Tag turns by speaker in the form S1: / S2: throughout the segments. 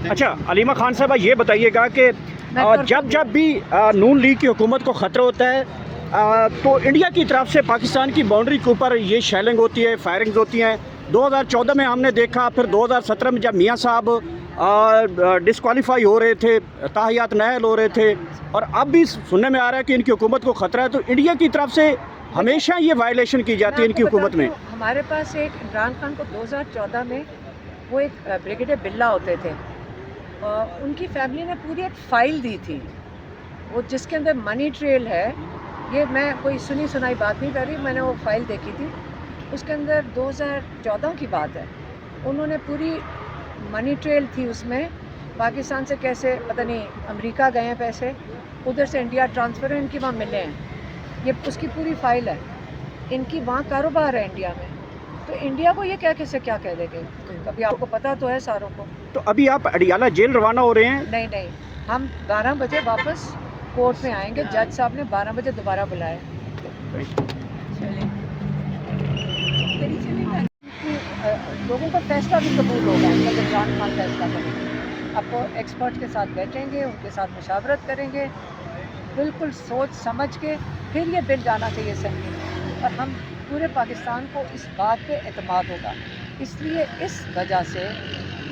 S1: اچھا علیمہ خان صاحبہ یہ بتائیے گا کہ جب بھی نون لیگ کی حکومت کو خطرہ ہوتا ہے تو انڈیا کی طرف سے پاکستان کی باؤنڈری کے اوپر یہ شیلنگ ہوتی ہے، فائرنگز ہوتی ہیں۔ 2014 میں ہم نے دیکھا، پھر 2017 میں جب میاں صاحب ڈسکوالیفائی ہو رہے تھے، تاحیات نااہل ہو رہے تھے، اور اب بھی سننے میں آ رہا ہے کہ ان کی حکومت کو خطرہ ہے، تو انڈیا کی طرف سے ہمیشہ یہ وائلیشن کی جاتی ہے ان کی حکومت میں۔
S2: ہمارے پاس ایک عمران خان کو 2014 میں وہ ایک بریگیڈیئر بلا ہوتے تھے، ان کی فیملی نے پوری ایک فائل دی تھی، وہ جس کے اندر منی ٹریل ہے۔ یہ میں کوئی سنی سنائی بات نہیں کر رہی، میں نے وہ فائل دیکھی تھی، اس کے اندر 2014 کی بات ہے۔ انہوں نے پوری منی ٹریل تھی، اس میں پاکستان سے کیسے پتہ نہیں امریکہ گئے ہیں پیسے، ادھر سے انڈیا ٹرانسفر ہیں، ان کی وہاں ملے ہیں، یہ اس کی پوری فائل ہے۔ ان کی وہاں کاروبار ہے انڈیا میں، تو انڈیا کو یہ کیا کہہ دے گے؟ کبھی آپ کو پتہ تو ہے ساروں کو۔
S1: تو ابھی آپ اڈیالہ جیل روانہ ہو رہے ہیں؟
S2: نہیں، ہم 12 بجے واپس کورٹ میں آئیں گے، جج صاحب نے 12 بجے دوبارہ بلایا۔ لوگوں کا فیصلہ بھی قبول ہوگا جب عمران خان فیصلہ کریں گے۔ اب وہ ایکسپرٹ کے ساتھ بیٹھیں گے، ان کے ساتھ مشاورت کریں گے، بالکل سوچ سمجھ کے پھر یہ بل جانا چاہیے اسمبلی میں، اور ہم پورے پاکستان کو اس بات پہ اعتماد ہوگا۔ اس لیے اس وجہ سے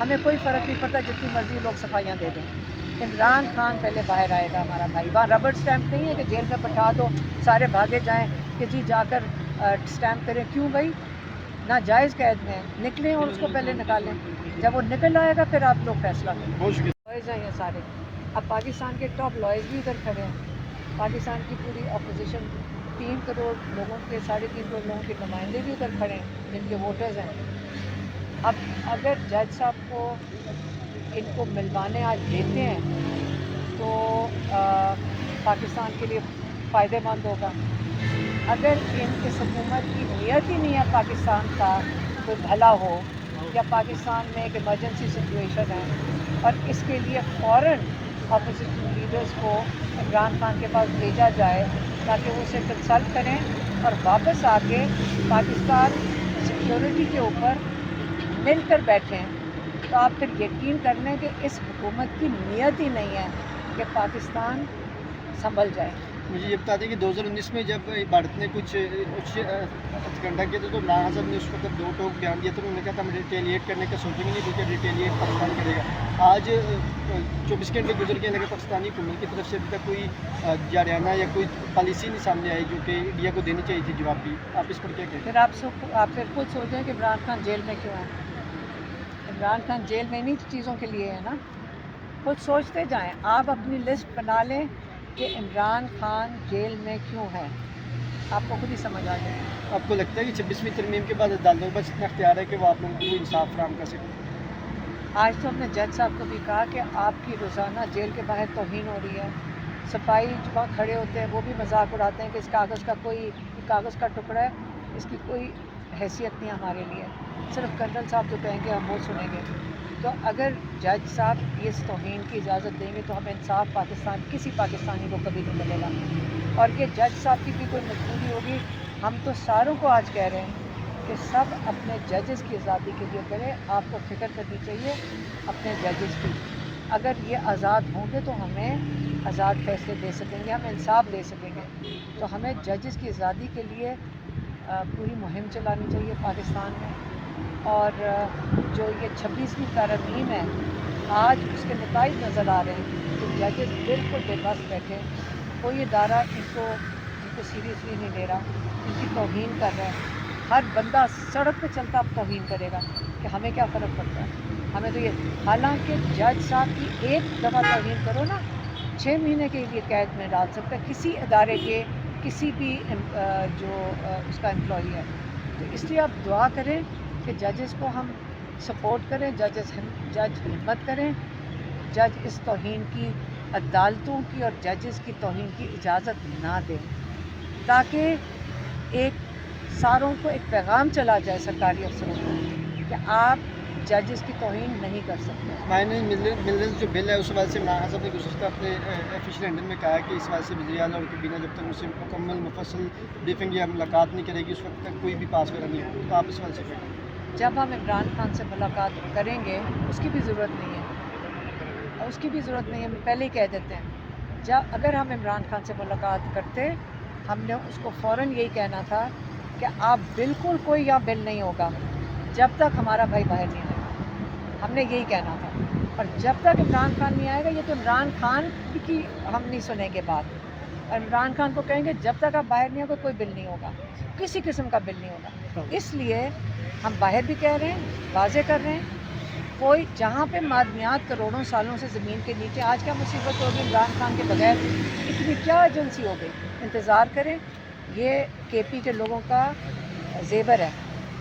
S2: ہمیں کوئی فرق نہیں پڑتا جتنی مرضی لوگ صفائیاں دے دیں، عمران خان پہلے باہر آئے گا ہمارا بھائی۔ وہاں ربڑ سٹیمپ نہیں ہے کہ جیل میں بٹھا دو، سارے بھاگے جائیں کہ جی جا کر سٹیمپ کریں۔ کیوں بھائی؟ ناجائز قید میں نکلیں اور اس کو پہلے نکالیں، جب وہ نکل آئے گا پھر آپ لوگ فیصلہ کریں۔ لائرز ہیں یہ سارے، اب پاکستان کے ٹاپ لائرز بھی ادھر کھڑے ہیں، پاکستان کی پوری اپوزیشن 3 کروڑ لوگوں کے 3.5 کروڑ لوگوں کے نمائندے بھی ادھر کھڑے ہیں جن کے ووٹرز ہیں۔ اب اگر جج صاحب کو ان کو ملوانے آج دیتے ہیں تو پاکستان کے لیے فائدہ مند ہوگا۔ اگر ان کی حکومت کی نیت ہی نہیں ہے پاکستان کا کوئی بھلا ہو، یا پاکستان میں ایک ایمرجنسی سچویشن ہے اور اس کے لیے فوراً اپوزیشن لیڈرز کو عمران خان کے پاس بھیجا جائے تاکہ وہ اسے کنسلٹ کریں اور واپس آ کے پاکستان سیکیورٹی کے اوپر مل کر بیٹھیں، تو آپ پھر یقین کر لیں کہ اس حکومت کی نیت ہی نہیں ہے کہ پاکستان سنبھل جائے۔
S3: مجھے یہ بتا دیں کہ 2019 میں جب بھارت نے کچھ ہتھکنڈا کیا تھا تو عمران خان صاحب نے اس وقت 2 ٹوک بیان دیا تھا، انہوں نے کہا تھا ہم ریٹیلیٹ کرنے کا سوچیں گے نہیں بلکہ ریٹیلیٹ پاکستان کرے گا۔ آج 24 گھنٹے گزر گئے لیکن پاکستانی حکومت کی طرف سے ابھی تک کوئی جارحانہ یا کوئی پالیسی نہیں سامنے آئی جو کہ انڈیا کو دینی چاہیے تھی جواب بھی۔ آپ اس پر کیا کہتے ہیں؟
S2: پھر آپ پھر خود سوچیں کہ عمران خان جیل میں کیوں ہے؟ عمران خان جیل میں انہی چیزوں کے لیے ہے نا، خود سوچتے جائیں، آپ اپنی لسٹ بنا لیں کہ عمران خان جیل میں کیوں ہے، آپ کو خود ہی سمجھ آ جائے۔
S3: آپ کو لگتا ہے کہ 26ویں ترمیم کے بعد عدالتوں پر اتنا اختیار ہے کہ وہ آپ لوگوں کو انصاف فراہم کر سکیں؟
S2: آج تو ہم نے جج صاحب کو بھی کہا کہ آپ کی روزانہ جیل کے باہر توہین ہو رہی ہے، سپاہی جو وہاں کھڑے ہوتے ہیں وہ بھی مذاق اڑاتے ہیں کہ اس کاغذ کا ٹکڑا ہے، اس کی کوئی حیثیت نہیں ہمارے لیے، صرف کرنل صاحب جو کہیں گے ہم وہ سنیں گے۔ تو اگر جج صاحب اس توہین کی اجازت دیں گے تو ہمیں انصاف کسی پاکستانی کو کبھی نہیں ملے گا، اور یہ جج صاحب کی بھی کوئی مجبوری ہوگی۔ ہم تو ساروں کو آج کہہ رہے ہیں کہ سب اپنے ججز کی آزادی کے لیے کریں، آپ کو فکر کرنی چاہیے اپنے ججز کی۔ اگر یہ آزاد ہوں گے تو ہمیں آزاد فیصلے دے سکیں گے، ہم انصاف دے سکیں گے، تو ہمیں ججز کی آزادی کے لیے پوری مہم چلانی چاہیے پاکستان میں۔ اور جو یہ 26ویں ترمیم ہے، آج اس کے نتائج نظر آ رہے ہیں کہ ججز بالکل بے بس بیٹھے، کوئی ادارہ ان کو سیریسلی نہیں لے رہا، ان کی توہین کر رہا ہے۔ ہر بندہ سڑک پہ چلتا اب توہین کرے گا کہ ہمیں کیا فرق پڑتا ہے، ہمیں تو یہ، حالانکہ جج صاحب کی ایک دفعہ توہین کرو نا 6 مہینے کے لیے قید میں ڈال سکتا ہے کسی ادارے کے کسی بھی جو اس کا امپلائی ہے۔ تو اس لیے آپ دعا کریں کہ ججز کو ہم سپورٹ کریں، جج ہمت کریں، جج اس توہین کی، عدالتوں کی اور ججز کی توہین کی اجازت نہ دیں، تاکہ ایک ساروں کو ایک پیغام چلا جائے سرکاری افسروں کو کہ آپ ججز کی توہین نہیں کر سکتے۔
S3: ملنس جو بل ہے اس حوالے سے عمران خان صاحب نے گزشتہ اپنے آفیشیل ہینڈل میں کہا کہ اس حوالے سے وزیر اعلیٰ اور کابینہ جب تک ان سے مکمل مفصل بریفنگ یا ملاقات نہیں کرے گی اس وقت تک کوئی بھی پاس وغیرہ نہیں ہوگا، تو آپ اس حوالے سے کہیں؟
S2: جب ہم عمران خان سے ملاقات کریں گے اس کی بھی ضرورت نہیں ہے، اس کی بھی ضرورت نہیں ہے، ہم پہلے ہی کہہ دیتے ہیں جب اگر ہم عمران خان سے ملاقات کرتے ہم نے اس کو فوراً یہی کہنا تھا کہ آپ بالکل کوئی یہاں بل نہیں ہوگا جب تک ہمارا بھائی باہر نہیں آئے گا، ہم نے یہی کہنا تھا۔ اور جب تک عمران خان نہیں آئے گا یہ تو عمران خان کی ہم نہیں سنیں گے بات، اور عمران خان کو کہیں گے جب تک آپ باہر نہیں ہوگا کوئی بل نہیں ہوگا، کسی قسم کا بل نہیں ہوگا۔ اس لیے ہم باہر بھی کہہ رہے ہیں، واضح کر رہے ہیں، کوئی جہاں پہ معدنیات کروڑوں سالوں سے زمین کے نیچے، آج کیا مصیبت ہوگی عمران خان کے بغیر اتنی کیا ایجنسی ہو گئی، انتظار کریں۔ یہ کے پی کے لوگوں کا زیور ہے،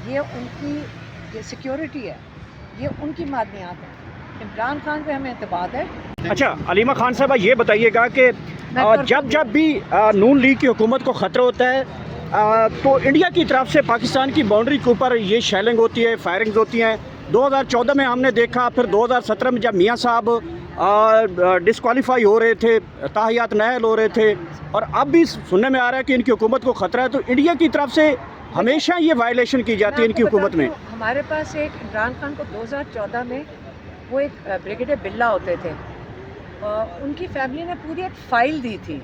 S2: یہ ان کی یہ سیکیورٹی ہے، یہ ان کی معدنیات ہے۔ عمران خان پہ ہمیں اعتماد ہے۔
S1: اچھا علیمہ خان صاحبہ یہ بتائیے گا کہ جب بھی نون لیگ کی حکومت کو خطرہ ہوتا ہے تو انڈیا کی طرف سے پاکستان کی باؤنڈری کے اوپر یہ شیلنگ ہوتی ہے، فائرنگز ہوتی ہیں۔ 2014 میں ہم نے دیکھا، پھر 2017 میں جب میاں صاحب ڈسکوالیفائی ہو رہے تھے، تاحیات نااہل ہو رہے تھے، اور اب بھی سننے میں آ رہا ہے کہ ان کی حکومت کو خطرہ ہے، تو انڈیا کی طرف سے ہمیشہ یہ وائلیشن کی جاتی ہے ان کی حکومت میں۔
S2: ہمارے پاس ایک عمران خان کو 2014 میں وہ ایک بریگیڈیئر بلا ہوتے تھے، ان کی فیملی نے پوری ایک فائل دی تھی،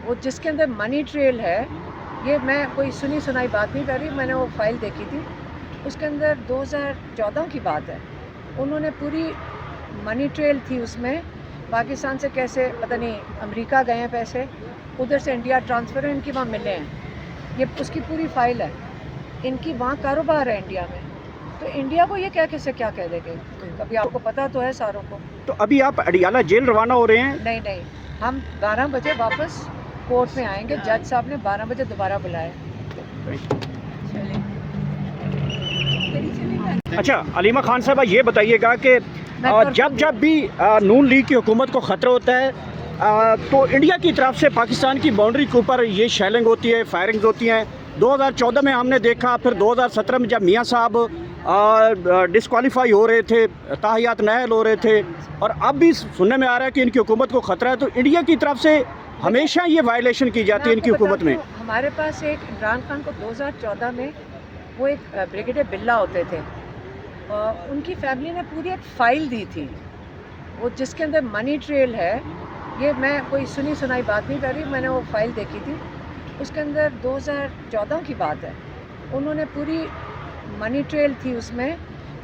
S2: وہ جس کے اندر منی ٹریل ہے، یہ میں کوئی سنی سنائی بات نہیں کر رہی، میں نے وہ فائل دیکھی تھی، اس کے اندر 2014 کی بات ہے، انہوں نے پوری منی ٹریل تھی، اس میں پاکستان سے کیسے پتہ نہیں امریکہ گئے ہیں پیسے، ادھر سے انڈیا ٹرانسفر ہیں، ان کی وہاں ملے ہیں، یہ اس کی پوری فائل ہے، ان کی وہاں کاروبار ہے انڈیا میں، تو انڈیا کو یہ کیا کہہ دے گے؟ کبھی آپ کو پتہ تو ہے ساروں کو۔
S1: تو ابھی آپ اڈیالہ جیل روانہ ہو رہے ہیں؟
S2: نہیں، ہم 12 بجے واپس کورٹ میں آئیں گے، جج صاحب نے 12 بجے دوبارہ بلائے۔
S1: اچھا علیمہ خان صاحبہ یہ بتائیے گا کہ جب بھی نون لیگ کی حکومت کو خطرہ ہوتا ہے تو انڈیا کی طرف سے پاکستان کی باؤنڈری کے اوپر یہ شیلنگ ہوتی ہے، فائرنگز ہوتی ہیں۔ 2014 میں ہم نے دیکھا، پھر 2017 میں جب میاں صاحب ڈسکوالیفائی ہو رہے تھے، تاحیات نااہل ہو رہے تھے، اور اب بھی سننے میں آ رہا ہے کہ ان کی حکومت کو خطرہ ہے، تو انڈیا کی طرف سے ہمیشہ یہ وائلیشن کی جاتی ہے ان کی حکومت میں۔
S2: ہمارے پاس ایک عمران خان کو 2014 میں وہ ایک بریگیڈیئر بلا ہوتے تھے، ان کی فیملی نے پوری ایک فائل دی تھی، وہ جس کے اندر منی ٹریل ہے، یہ میں کوئی سنی سنائی بات نہیں کر رہی، میں نے وہ فائل دیکھی تھی، اس کے اندر 2014 کی بات ہے، انہوں نے پوری منی ٹریل تھی، اس میں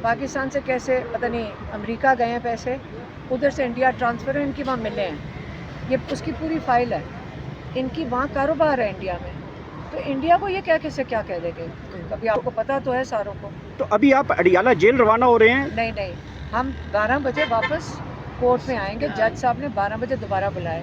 S2: پاکستان سے کیسے پتہ نہیں امریکہ گئے ہیں پیسے، ادھر سے انڈیا ٹرانسفر ہیں، ان کی وہاں ملے ہیں، یہ اس کی پوری فائل ہے، ان کی وہاں کاروبار ہے انڈیا میں، تو انڈیا کو یہ کیا کہہ دے گے؟ کبھی آپ کو پتہ تو ہے ساروں کو۔
S1: تو ابھی آپ اڈیالہ جیل روانہ ہو رہے ہیں؟
S2: نہیں، ہم 12 بجے واپس کورٹ میں آئیں گے، جج صاحب نے 12 بجے دوبارہ بلائے۔